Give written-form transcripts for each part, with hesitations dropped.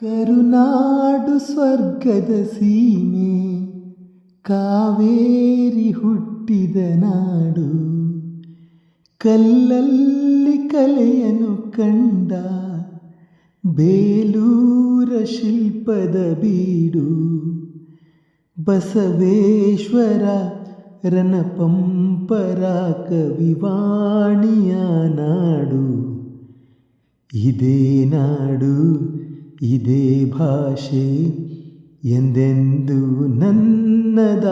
ಕರುನಾಡು ಸ್ವರ್ಗದ ಸೀಮೆ, ಕಾವೇರಿ ಹುಟ್ಟಿದ ನಾಡು. ಕಲ್ಲಲ್ಲಿ ಕಲೆಯನ್ನು ಕಂಡ ಬೇಲೂರ ಶಿಲ್ಪದ ಬೀಡು. ಬಸವೇಶ್ವರ ರಣಪಂಪರ ಕವಿವಾಣಿಯ ನಾಡು. ಇದೇ ನಾಡು, ಇದೇ ಭಾಷೆ ಎಂದೆಂದು ನನ್ನದಾಗಿರಲಿ.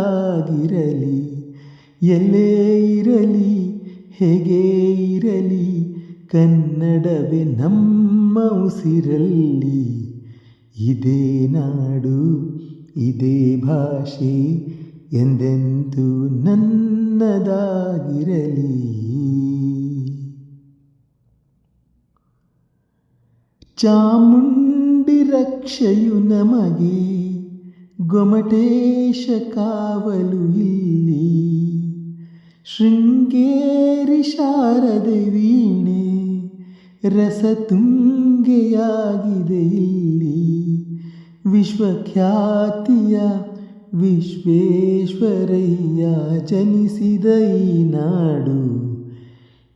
ಎಲ್ಲೇ ಇರಲಿ, ಹೇಗೆ ಇರಲಿ, ಕನ್ನಡವೇ ನಮ್ಮ ಉಸಿರಲ್ಲಿ. ಇದೇ ನಾಡು, ಇದೇ ಭಾಷೆ ಎಂದೆಂದು ನನ್ನದಾಗಿರಲಿ. ಚಾಮುಂಡಿ ರಕ್ಷೆಯು ನಮಗೆ, ಗೊಮಟೇಶ ಕಾವಲು ಇಲ್ಲಿ. ಶೃಂಗೇರಿ ಶಾರದೆ ವೀಣೆ, ರಸತುಂಗೆಯಾಗಿದೆ ಇಲ್ಲಿ. ವಿಶ್ವಖ್ಯಾತಿಯ ವಿಶ್ವೇಶ್ವರಯ್ಯ ಜನಿಸಿದ ಈ ನಾಡು.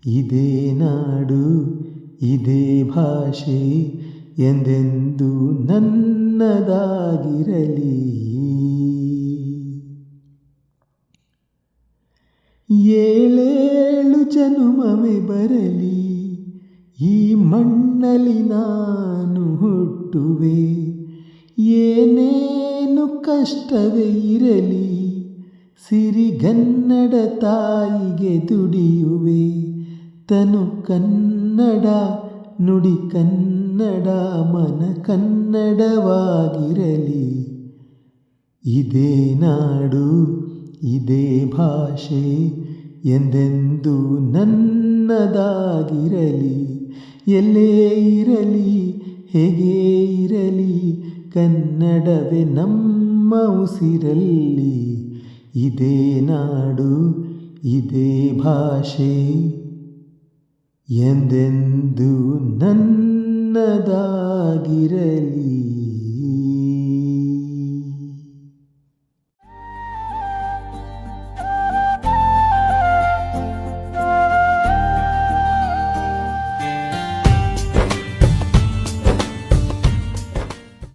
ಇದೇ ನಾಡು, ಇದೇ ಭಾಷೆ ಎಂದೆಂದು ನನ್ನದಾಗಿರಲಿ. ಏಳೇಳು ಜನುಮವೇ ಬರಲಿ, ಈ ಮಣ್ಣಲ್ಲಿ ನಾನು ಹುಟ್ಟುವೆ. ಏನೇನು ಕಷ್ಟವೇ ಇರಲಿ, ಸಿರಿಗನ್ನಡ ತಾಯಿಗೆ ದುಡಿಯುವೆ. ತನು ಕನ್ನಡ, ನುಡಿ ಕನ್ನಡ, ಮನ ಕನ್ನಡವಾಗಿರಲಿ. ಇದೇ ನಾಡು, ಇದೇ ಭಾಷೆ ಎಂದೆಂದು ನನ್ನದಾಗಿರಲಿ. ಎಲ್ಲೇ ಇರಲಿ, ಹೇಗೆ ಇರಲಿ, ಕನ್ನಡವೇ ನಮ್ಮ ಉಸಿರಲ್ಲಿ. ಇದೇ ನಾಡು, ಇದೇ ಭಾಷೆ ಎಂದೆಂದು ನನ್ನದಾಗಿರಲಿ.